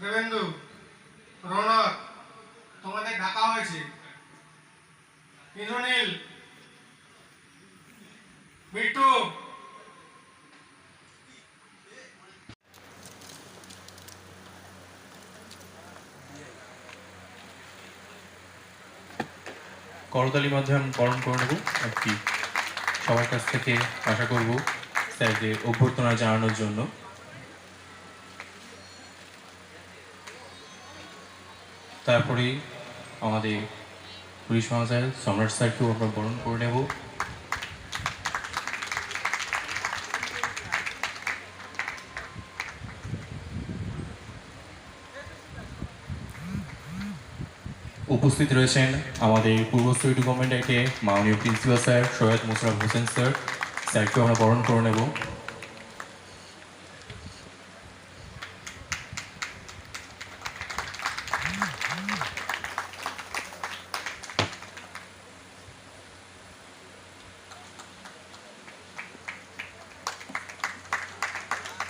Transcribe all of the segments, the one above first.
দেবেন্দু, রৌনক, তোমাদের ডাকা হয়েছে। ইন্দ্রনীল, বিট্টু, করতালির মাধ্যমে বরণ করে নেব একটি সবার কাছ থেকে আশা করব স্যারদের অভ্যর্থনা জানানোর জন্য। তারপরেই আমাদের পুলিশ মহাশয় সম্রাট স্যারকেও আমরা বরণ করে নেব। উপস্থিত রয়েছেন আমাদের পূর্বস্থলী গভর্নমেন্ট আইটে মাননীয় principal sir Syed Mosharraf Hossain sir, স্যারকেও আমরা বরণ করে নেব।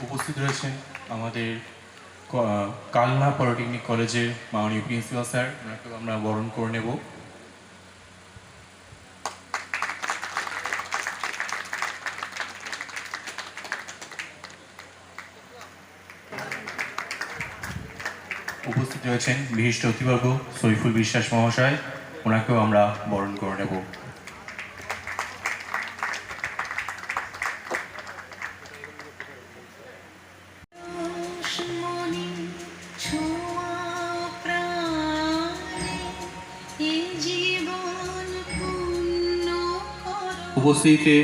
উপস্থিত রয়েছেন আমাদের কালনা পলিটেকনিক কলেজের মাননীয় প্রিন্সিপাল স্যার, ওনাকেও আমরা বরণ করে নেব। উপস্থিত রয়েছেন বিশিষ্ট অতিবর্গ সৈফুল বিশ্বাস মহাশয়, ওনাকেও আমরা বরণ করে নেব। উপস্থিতিতে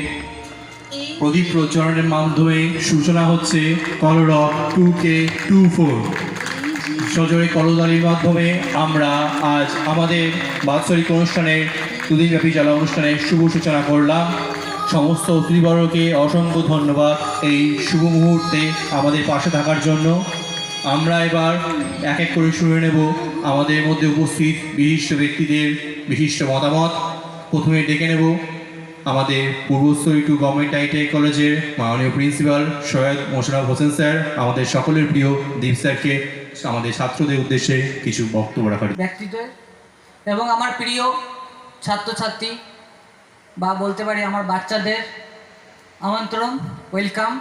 প্রদীপ প্রজ্বলনের মাধ্যমে সূচনা হচ্ছে কলরব 2K24। সজোরে করতালির মাধ্যমে আমরা আজ আমাদের বাৎসরিক অনুষ্ঠানের দুদিনব্যাপী জ্বালা অনুষ্ঠানের শুভ সূচনা করলাম। সমস্ত অতিথিবর্গকে অসংখ্য ধন্যবাদ এই শুভ মুহূর্তে আমাদের পাশে থাকার জন্য। আমরা এবার এক এক করে শুনে নেব আমাদের মধ্যে উপস্থিত বিশিষ্ট ব্যক্তিদের বিশিষ্ট মতামত। প্রথমে ডেকে নেব আমাদের পূর্বস্থলী গভর্নমেন্ট আইটিআই কলেজের মাননীয় প্রিন্সিপাল সৈয়দ মোশাররফ হোসেন স্যার, আমাদের সকলের প্রিয় দীপ স্যারকে আমাদের ছাত্রদের উদ্দেশ্যে কিছু বক্তব্য রাখার। ব্যক্তিদের এবং আমার প্রিয় ছাত্রছাত্রী বা বলতে পারি আমার বাচ্চাদের আমন্ত্রণ, ওয়েলকাম।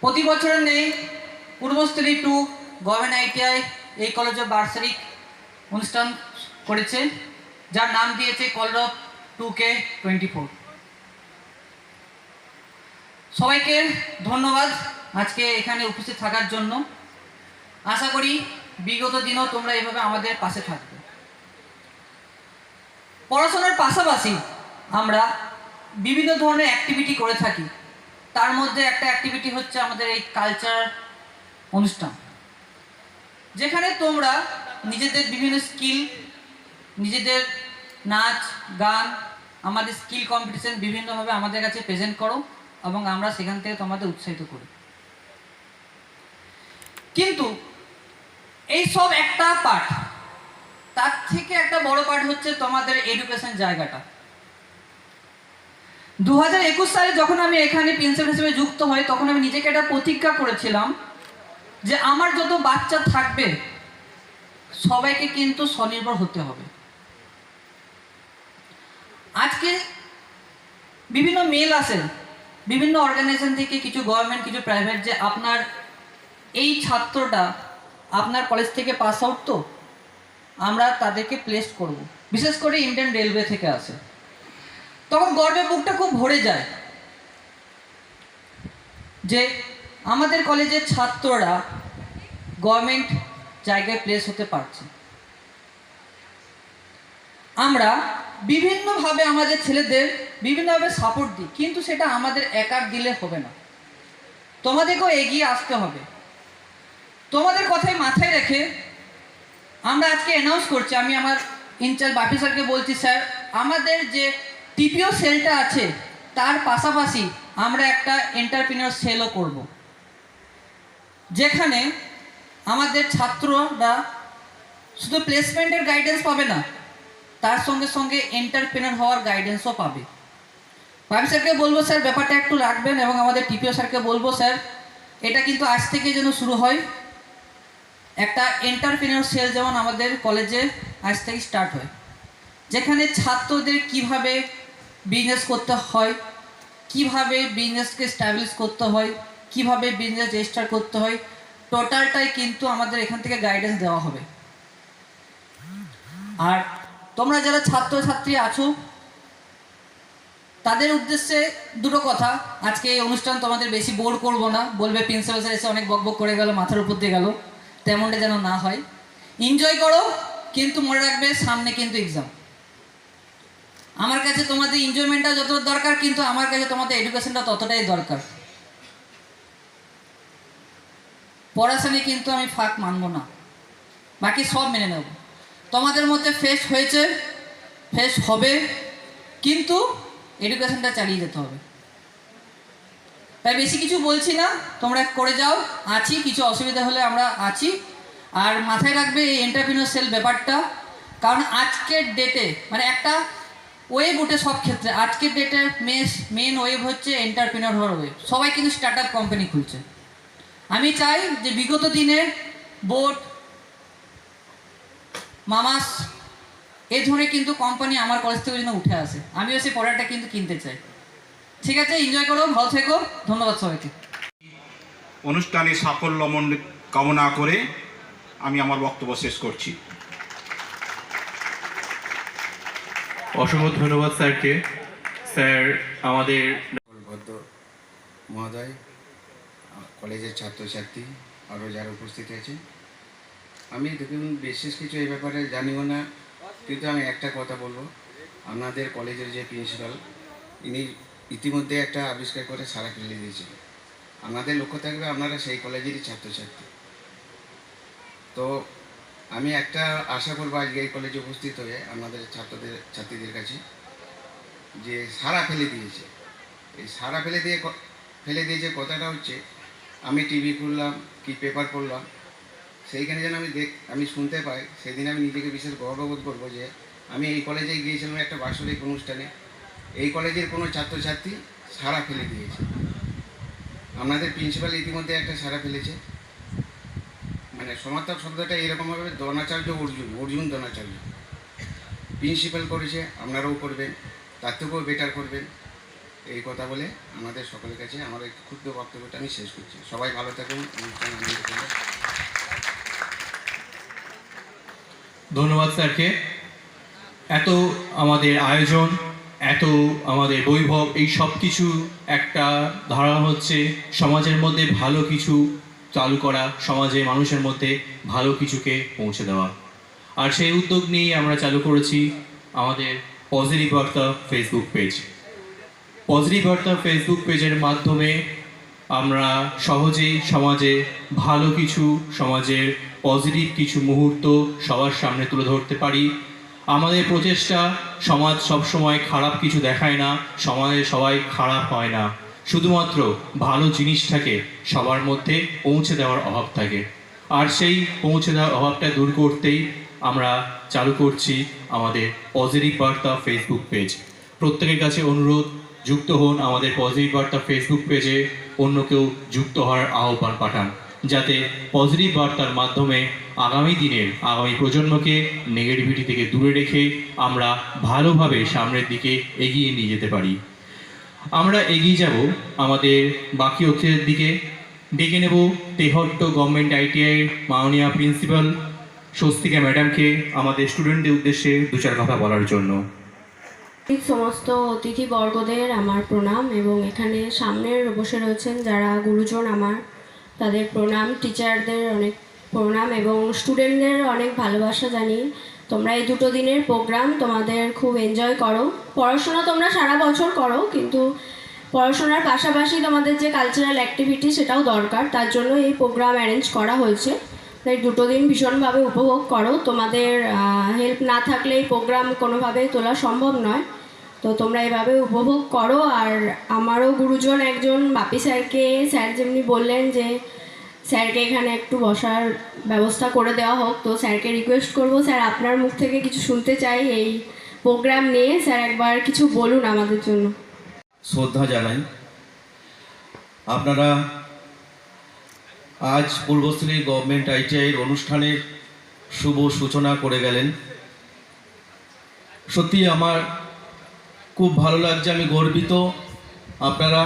প্রতি বছরের নেই পূর্বস্থলী গভর্নমেন্ট আইটিআই এই কলেজে বার্ষিক অনুষ্ঠান করেছে, যার নাম দিয়েছে কলরব 2K24। সবাইকে ধন্যবাদ আজকে এখানে উপস্থিত থাকার জন্য। আশা করি বিগত দিনও তোমরা এভাবে আমাদের পাশে থাকবে। পড়াশোনার পাশাপাশি আমরা বিভিন্ন ধরনের অ্যাক্টিভিটি করে থাকি। তার মধ্যে একটা অ্যাক্টিভিটি হচ্ছে আমাদের এই কালচার অনুষ্ঠান, যেখানে তোমরা নিজেদের বিভিন্ন স্কিল, নিজেদের নাচ গান, আমাদের স্কিল কম্পিটিশন বিভিন্নভাবে আমাদের কাছে প্রেজেন্ট করো এবং আমরা সেখান থেকে তোমাদের উৎসাহিত করি। কিন্তু এই সব একটা পার্ট, তার থেকে একটা বড় পার্ট হচ্ছে তোমাদের এডুকেশন জায়গাটা। 2021 সালে যখন আমি এখানে প্রিন্সিপাল হিসেবে যুক্ত হই, তখন আমি নিজেকে একটা প্রতিজ্ঞা করেছিলাম যে আমার যত বাচ্চা থাকবে সবাইকে কিন্তু স্বনির্ভর হতে হবে। আজকে বিভিন্ন মেল আসে বিভিন্ন অর্গানাইজেশন থেকে, কিছু গভর্নমেন্ট কিছু প্রাইভেট, যে আপনার এই ছাত্রটা আপনার কলেজ থেকে পাস আউট, তো আমরা তাদেরকে প্লেস করব। বিশেষ করে ইন্ডিয়ান রেলওয়ে থেকে আসে। তখন গর্বে বুকটা খুব ভরে যায় যে আমাদের কলেজের ছাত্ররা গভর্নমেন্ট জায়গায় প্লেস হতে পারছে। আমরা বিভিন্নভাবে আমাদের ছেলেদের বিভিন্নভাবে সাপোর্ট দিই, কিন্তু সেটা আমাদের একার দিলে হবে না, তোমাদেরকেও এগিয়ে আসতে হবে। তোমাদের কথাই মাথায় রেখে আমরা আজকে অ্যানাউন্স করছি, আমি আমার ইনচার্জ বাপি স্যারকে বলছি, স্যার আমাদের যে টিপিও সেলটা আছে তার পাশাপাশি আমরা একটা এন্টারপ্রেনিউর সেলও করব, যেখানে আমাদের ছাত্ররা শুধু প্লেসমেন্টের গাইডেন্স পাবে না, তার সঙ্গে সঙ্গে এন্টারপ্রেনার হওয়ার গাইডেন্সও পাবে। বাপি স্যারকে বলবো স্যার ব্যাপারটা একটু রাখবেন, এবং আমাদের টিপিও স্যারকে বলবো স্যার এটা কিন্তু আজ থেকে যেন শুরু হয়। একটা এন্টারপ্রেনিউর সেল যেমন আমাদের কলেজে আজ থেকে স্টার্ট হয়, যেখানে ছাত্রদের কিভাবে বিজনেস করতে হয়, কিভাবে বিজনেসকে স্ট্যাবলিশ করতে হয়, কিভাবে বিজনেস রেজিস্টার করতে হয়, টোটালটাই কিন্তু আমাদের এখান থেকে গাইডেন্স দেওয়া হবে। আর তোমরা যারা ছাত্রছাত্রী আছো তাদের উদ্দেশ্যে দুটো কথা, আজকে এই অনুষ্ঠান তোমাদের বেশি বোর করবো না, বলবে প্রিন্সিপাল স্যার এসে অনেক বকবক করে গেল, মাথার উপর দিয়ে গেল, তেমনটা যেন না হয়। এনজয় করো, কিন্তু মনে রাখবে সামনে কিন্তু এক্সাম। আমার কাছে তোমাদের এনজয়মেন্টটা যত দরকার, কিন্তু আমার কাছে তোমাদের এডুকেশনটা ততটাই দরকার। পড়াশোনায় কিন্তু আমি ফাঁক মানবো না, বাকি সব মেনে নেব। তোমাদের মধ্যে ফেস্ট হয়েছে, ফেস্ট হবে, কিন্তু এডুকেশনটা চালিয়ে যেতে হবে। তাই বেশি কিছু বলছি না, তোমরা করে যাও, আছি, কিছু অসুবিধা হলে আমরা আছি। আর মাথায় রাখবে এই এন্টারপ্রেনিউর সেল ব্যাপারটা, কারণ আজকের ডেটে মানে একটা ওয়েব ওঠে সব ক্ষেত্রে। আজকের ডেটের মেন ওয়েব হচ্ছে এন্টারপ্রেনিউর হওয়ার ওয়েব। সবাই কিন্তু স্টার্ট আপ কোম্পানি খুলছে। আমি চাই যে বিগত দিনে বোট, মামাস এই ধরনের কিন্তু কোম্পানি আমার কলেজ থেকে যেন উঠে আসে, আমিও সেই প্রোডাক্টটা কিন্তু কিনতে চাই। ঠিক আছে, এনজয় করো, ভালো থেকো, ধন্যবাদ সবাইকে। অনুষ্ঠানে সাফল্য কামনা করে আমি আমার বক্তব্য শেষ করছি। অসংখ্য ধন্যবাদ স্যারকে। স্যার আমাদের ভদ্র মহোদয়, কলেজের ছাত্রছাত্রী আরও যারা উপস্থিত আছে, আমি দেখুন বিশেষ কিছু এই ব্যাপারে জানিও না, কিন্তু আমি একটা কথা বলবো। আপনাদের কলেজের যে প্রিন্সিপাল, ইনি ইতিমধ্যে একটা আবিষ্কার করে সারা ফেলে দিয়েছেন। আপনাদের লক্ষ্য থাকবে আপনারা সেই কলেজেরই ছাত্রছাত্রী। তো আমি একটা আশা করবো আজকে এই কলেজে উপস্থিত হয়ে আপনাদের ছাত্রীদের কাছে, যে সারা ফেলে দিয়েছে। এই সারা ফেলে দিয়েছে কথাটা হচ্ছে, আমি টিভি খুললাম কি পেপার পড়লাম, সেইখানে যেন আমি শুনতে পাই, সেদিন আমি নিজেকে বিশেষ গর্ববোধ করবো যে আমি এই কলেজে গিয়েছিলাম একটা বাৎসরিক অনুষ্ঠানে, এই কলেজের কোনো ছাত্রছাত্রী সারা ফেলে দিয়েছে। আপনাদের প্রিন্সিপাল ইতিমধ্যে একটা সারা ফেলেছে। মানে সমার্থক শব্দটা এরকমভাবে দ্রোণাচার্য অর্জুন দ্রোণাচার্য প্রিন্সিপাল করেছে, আপনারাও করবেন, তার থেকেও বেটার করবেন। এই কথা বলে আমাদের সকলের কাছে আমার এই ক্ষুদ্র বক্তব্যটা আমি শেষ করছি। সবাই ভালো থাকুন, অনুষ্ঠান আনন্দ করুন। ধন্যবাদ স্যারকে। এত আমাদের আয়োজন, এত আমাদের বৈভব, এই সব কিছু একটা ধারণা হচ্ছে সমাজের মধ্যে ভালো কিছু চালু করা, সমাজে মানুষের মধ্যে ভালো কিছুকে পৌঁছে দেওয়া। আর সেই উদ্যোগ নিয়ে আমরা চালু করেছি আমাদের পজিটিভ বার্তা ফেসবুক পেজ। পজিটিভ বার্তা ফেসবুক পেজের মাধ্যমে আমরা সহজেই সমাজে ভালো কিছু, সমাজের পজিটিভ কিছু মুহূর্ত সবার সামনে তুলে ধরতে পারি। আমাদের প্রচেষ্টা, সমাজ সবসময় খারাপ কিছু দেখায় না, সমাজে সবাই খারাপ হয় না, শুধুমাত্র ভালো জিনিসটাকে সবার মধ্যে পৌঁছে দেওয়ার অভাব থাকে। আর সেই পৌঁছে দেওয়ার অভাবটা দূর করতেই আমরা চালু করছি আমাদের পজিটিভ বার্তা ফেসবুক পেজ। প্রত্যেকের কাছে অনুরোধ, যুক্ত হন আমাদের পজিটিভ বার্তা ফেসবুক পেজে, অন্যকেও যুক্ত হওয়ার আহ্বান পাঠান, যাতে পজিটিভ বার্তার মাধ্যমে আগামী প্রজন্মকে নেগেটিভিটি থেকে দূরে রেখে আমরা ভালোভাবে সামনের দিকে এগিয়ে নিয়ে যেতে পারি। আমরা এগিয়ে যাব আমাদের বাকি অক্ষরের দিকে। ডেকে নেব তেহট্ট গভর্নমেন্ট আইটিআইয়ের মাননীয় প্রিন্সিপাল স্বস্তিকা ম্যাডামকে আমাদের স্টুডেন্টদের উদ্দেশ্যে দু চার কথা বলার জন্য। সমস্ত অতিথিবর্গদের আমার প্রণাম, এবং এখানে সামনের বসে রয়েছেন যারা গুরুজন আমার, তাদের প্রণাম, টিচারদের অনেক প্রণাম এবং স্টুডেন্টদের অনেক ভালোবাসা জানি। তোমরা এই দুটো দিনের প্রোগ্রাম তোমাদের খুব এনজয় করো। পড়াশোনা তোমরা সারা বছর করো, কিন্তু পড়াশোনার পাশাপাশি তোমাদের যে কালচারাল অ্যাক্টিভিটি সেটাও দরকার, তার জন্য এই প্রোগ্রাম অ্যারেঞ্জ করা হয়েছে। তাই দুটো দিন ভীষণভাবে উপভোগ করো। তোমাদের হেল্প না থাকলে এই প্রোগ্রাম কোনোভাবে তোলা সম্ভব নয়, তো তোমরা এভাবে উপভোগ করো। আর আমারও গুরুজন একজন বাপি স্যারকে, স্যার যেমনি বললেন যে স্যারকে এখানে একটু বসার ব্যবস্থা করে দেওয়া হোক, তো স্যারকে রিকোয়েস্ট করব, স্যার আপনার মুখ থেকে কিছু শুনতে চাই এই প্রোগ্রাম নিয়ে। স্যার একবার কিছু বলুন আমাদের জন্য। শ্রদ্ধা জানাই। আপনারা আজ পূর্বস্থলী গভর্নমেন্ট আইটিআইয়ের অনুষ্ঠানের শুভ সূচনা করে গেলেন। সত্যি আমার খুব ভালো লাগছে, আমি গর্বিত আপনারা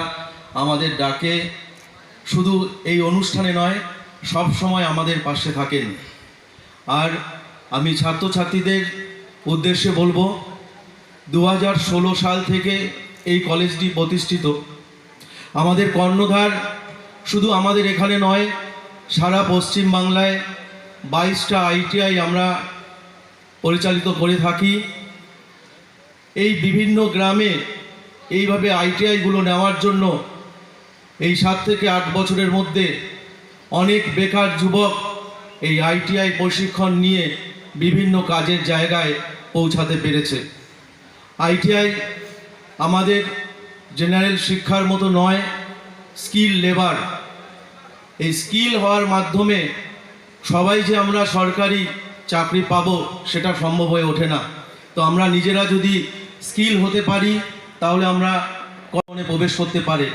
আমাদের ডাকে শুধু এই অনুষ্ঠানে নয় সব সময় আমাদের পাশে থাকেন। আর আমি ছাত্রছাত্রীদের উদ্দেশ্যে বলবো 2016 সাল থেকে এই কলেজটি প্রতিষ্ঠিত। আমাদের কর্ণধার শুধু আমাদের এখানে নয়, সারা পশ্চিম বাংলায় 22টা আইটিআই আমরা পরিচালিত করে থাকি। এই বিভিন্ন গ্রামে এইভাবে আইটিআইগুলো নেওয়ার জন্য এই 7 থেকে 8 বছরের মধ্যে অনেক বেকার যুবক এই আইটিআই প্রশিক্ষণ নিয়ে বিভিন্ন কাজের জায়গায় পৌঁছাতে পেরেছে। আইটিআই আমাদের জেনারেল শিক্ষার মতো নয়, স্কিল লেবার। এই স্কিল হওয়ার মাধ্যমে সবাই যে আমরা সরকারি চাকরি পাবো সেটা সম্ভব হয়ে ওঠে না। তো আমরা নিজেরা যদি স্কিল হতে পারি তাহলে আমরা কর্মে প্রবেশ করতে পারে।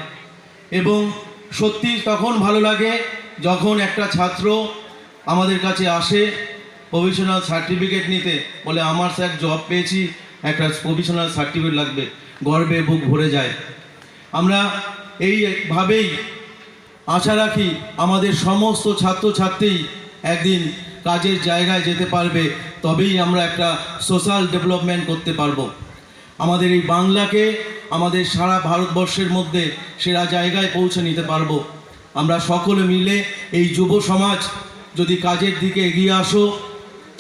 এবং সত্যি তখন ভালো লাগে যখন একটা ছাত্র আমাদের কাছে আসে প্রভিশনাল সার্টিফিকেট নিতে, বলে আমার স্যার জব পেয়েছি, একটা প্রভিশনাল সার্টিফিকেট লাগবে, গর্বে বুক ভরে যায়। আমরা এইভাবেই আশা রাখি আমাদের সমস্ত ছাত্রছাত্রী একদিন কাজের জায়গায় যেতে পারবে, তবেই আমরা একটা সোশ্যাল ডেভেলপমেন্ট করতে পারবো। আমাদের এই বাংলাকে আমাদের সারা ভারতবর্ষের মধ্যে সেরা জায়গায় পৌঁছে নিতে পারবো। আমরা সকলে মিলে এই যুব সমাজ যদি কাজের দিকে এগিয়ে আসো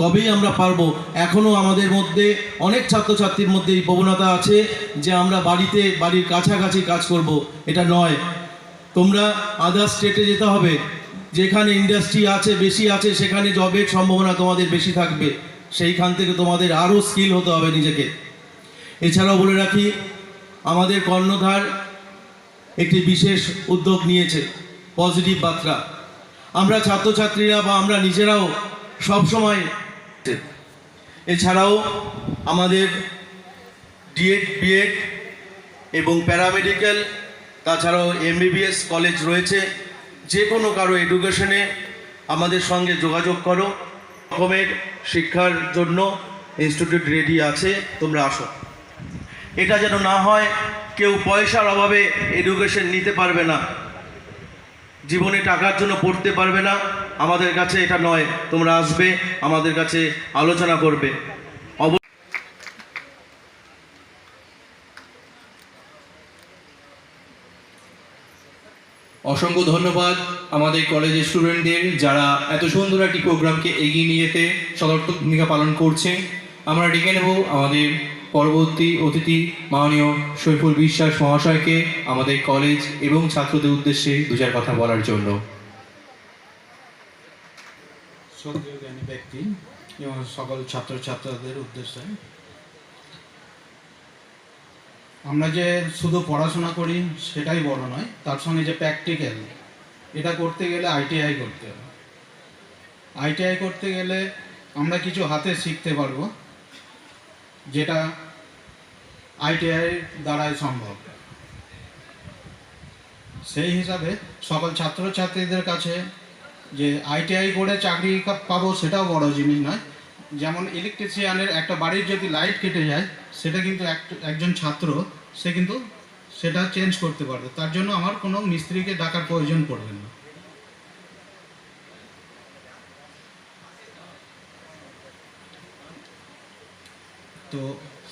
তবেই আমরা পারবো। এখনও আমাদের মধ্যে অনেক ছাত্রছাত্রীর মধ্যে এই প্রবণতা আছে যে আমরা বাড়ির কাছাকাছি কাজ করব, এটা নয়। তোমরা আদার স্টেটে যেতে হবে, যেখানে ইন্ডাস্ট্রি আছে বেশি আছে সেখানে জবের সম্ভাবনা তোমাদের বেশি থাকবে, সেইখান থেকে তোমাদের আরও স্কিল হতে হবে নিজেকে। এছাড়াও বলে রাখি আমাদের কর্ণধার একটি বিশেষ উদ্যোগ নিয়েছে, পজিটিভ বার্তা। আমরা ছাত্রছাত্রীরা বা আমরা নিজেরাও সবসময়, এছাড়াও আমাদের ডিএড বিএড এবং প্যারামেডিক্যাল, তাছাড়াও এমবিবিএস কলেজ রয়েছে। যে কোনো কারো এডুকেশনে আমাদের সঙ্গে যোগাযোগ করো, রকমের শিক্ষার জন্য ইনস্টিটিউট রেডি আছে, তোমরা আসো। এটা যেন না হয় কেউ পয়সার অভাবে এডুকেশন নিতে পারবে না, জীবনে টাকার জন্য পড়তে পারবে না, আমাদের কাছে এটা নয়। তোমরা আসবে, আমাদের কাছে আলোচনা করবে। অসংখ্য ধন্যবাদ আমাদের কলেজের স্টুডেন্টদের যারা এত সুন্দর একটি প্রোগ্রামকে এগিয়ে নিয়ে যেতে সদর্থক ভূমিকা পালন করছে। আমরা ডেকে নেব আমাদের পরবর্তী অতিথি মাননীয় সৈফুল বিশ্বাস মহাশয়কে আমাদের কলেজ এবং ছাত্রদের উদ্দেশ্যে দু চার কথা বলার জন্য। শ্রদ্ধেয় ব্যক্তি এবং সকল ছাত্রছাত্রীদের উদ্দেশ্যে, আমরা যে শুধু পড়াশোনা করি সেটাই বড় নয়, তার সঙ্গে যে প্র্যাকটিক্যাল, এটা করতে গেলে আইটিআই করতে হবে। আইটিআই করতে গেলে আমরা কিছু হাতে শিখতে পারবো, যেটা আইটিআই দ্বারাই সম্ভব। সেই হিসাবে সকল ছাত্রছাত্রীদের কাছে যে আইটিআই করে চাকরি পাবো সেটাও বড় জিনিস নয়। যেমন ইলেকট্রিশিয়ানের একটা বাড়ির যদি লাইট কেটে যায় সেটা কিন্তু একজন ছাত্র সে কিন্তু সেটা চেঞ্জ করতে পারবে, তার জন্য আমার কোনো মিস্ত্রিকে ডাকার প্রয়োজন পড়বে না। তো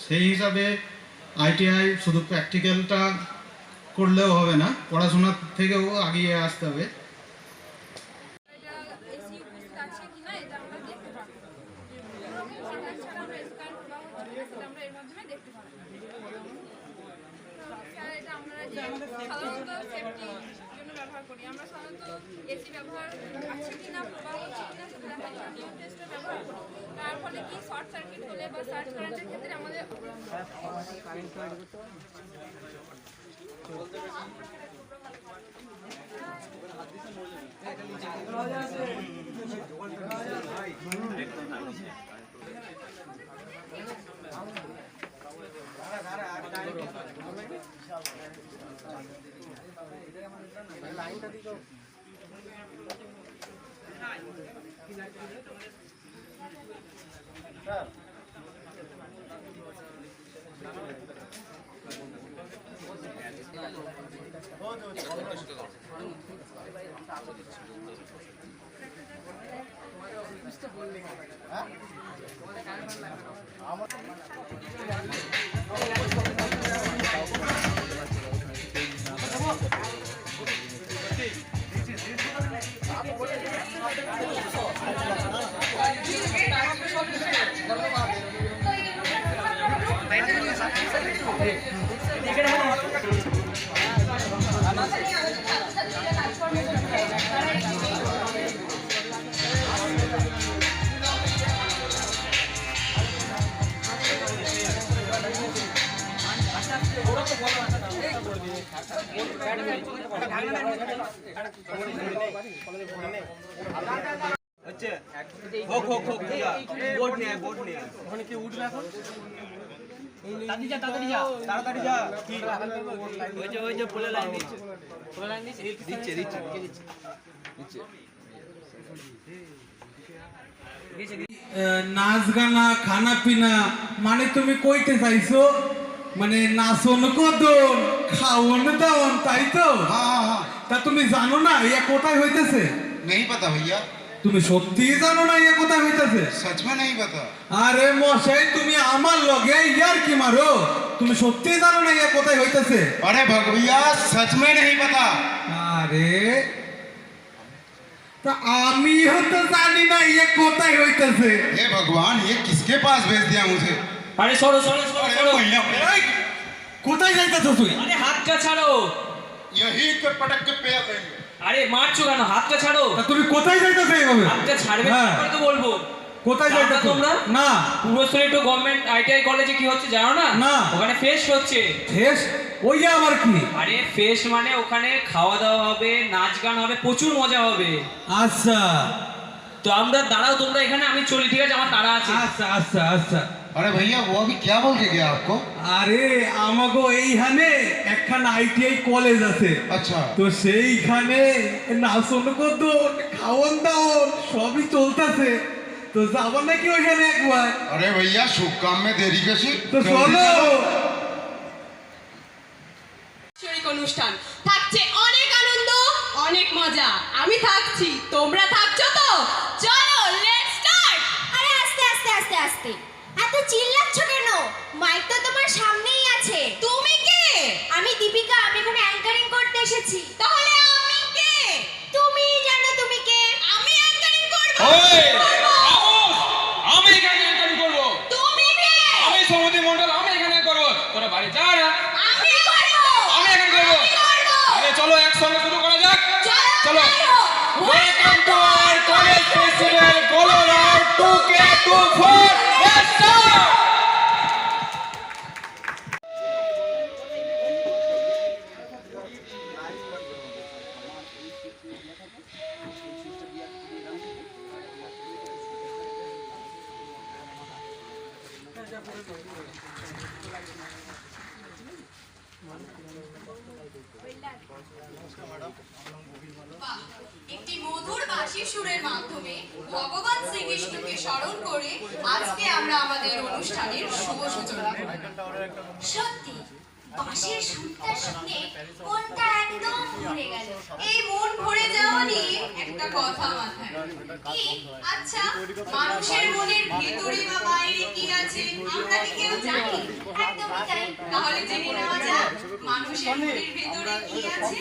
সেই হিসাবে আইটিআই শুধু প্র্যাকটিক্যালটা করলেও হবে না, পড়াশোনার থেকেও আগিয়ে আসতে হবে। সাধারণত সেফটির জন্য ব্যবহার করি, আমরা সাধারণত এসি ব্যবহার আছে কিনা, প্রবাহ হচ্ছে কিনা সেটা দেখার জন্য নিয়ম টেস্টার ব্যবহার করি। তার ফলে কি শর্ট সার্কিট হলে বা সার্চ কারেন্টের ক্ষেত্রে আমাদের লাইনটা দিতো। নাচ গানা খানা পিনা মানে তুমি কইতে চাইছো মানে নাচন কদন খাওন দাওন তাই তো? তা তুমি জানো না ইয়া কোথায় হইতেছে? नहीं पता भैया। তুমি সত্যি জানো না ইয়া কোথায় হইতেছে? सच में नहीं पता। আরে মশাই তুমি আমার লগে ইয়ার কি মারো? তুমি সত্যি জানো না ইয়া কোথায় হইতেছে? अरे भगवैया सच में नहीं पता। আরে তা আমি তো জানি না ইয়া কোথায় হইতেছে। हे भगवान ये किसके पास भेज दिया मुझे? আরে সরো সরো সরো अरे সরো। भैया এই, কোথায় যাইতেছ তুই? আরে হাতটা ছাড়ো। यही के पटक के पे देंगे। আরে মারছো কেন? হাতটা ছাড়ো। তা তুমি কোথায় যাইতেছ এইভাবে? হাতটা ছাড়বে হ্যাঁ। তারপরে তো বলবো। কোথায় জানো না যাইতেছ তোমরা? না পূর্বস্থলী টু গভর্নমেন্ট আইটিআই কলেজে কি হচ্ছে জানো না? না। ওখানে ফেস্ট হচ্ছে। শেষ ওই আবার কি? আরে ফেস্ট মানে ওখানে খাওয়া দাওয়া হবে, নাচ গান হবে, প্রচুর মজা হবে। আচ্ছা তো আমরা দাঁড়াও তোমরা এখানে, আমি চলি, ঠিক আছে? আমার তাড়া আছে। আচ্ছা আচ্ছা আচ্ছা अरे भैया वो अभी क्या बोल के गया आपको? আরে আমাগো এইখানে একখান আইটিআই কলেজ আছে। अच्छा তো সেইখানে নাচন কদন খাওয়ান দাওন সবই চলতেছে। তো যাবো নাকি ওইখানে একবার? अरे भैया शुभ काम में देरी कैसी? তো চলো। বাৎসরিক অনুষ্ঠান থাকছে অনেক আনন্দ, অনেক মজা। আমি থাকছি, তোমরা থাকছো তো? চলো লেটস স্টার্ট। আরে আস্তে আস্তে আস্তে আস্তে, এত চিল্লাচ্ছ কেন? মাইক তো তোমার সামনেই আছে। তুমি কে? আমি দীপিকা, আমি এখানে অ্যাঙ্কারিং করতে এসেছি। তাহলে আমি কে? তুমিই জানো তুমি কে। আমি অ্যাঙ্কারিং করব। আমি এখানে অ্যাঙ্কারিং করব। তুমি কে? আমি সৌমদী মণ্ডল, আমি এখানে করব। তোরা বাড়ি যা না। আমি করব। আমি এখানে করব। আরে চলো একসঙ্গে শুরু করা যাক। চলো। Welcome to our college festival কলোরাড 2K24। Let's start. একটি মধুর বাঁশি সুরের মাধ্যমে ভগবান শ্রীকৃষ্ণকে স্মরণ করে আজকে আমরা আমাদের অনুষ্ঠানের শুভ সূচনা করি। সত্যি বাঁশির সুরটা শুনে মনটা একদম ভরে গেল। এই মন ভরে যাওয়া নিয়ে একটা কথা মাথায় কি? আচ্ছা, মানুষের মনের ভিতরে বা বাইরে কি আছে আমরা কি কেউ জানি? একদমই তাই। তাহলে জেনে নেওয়া যাক মানুষের মনের ভিতরে কি আছে।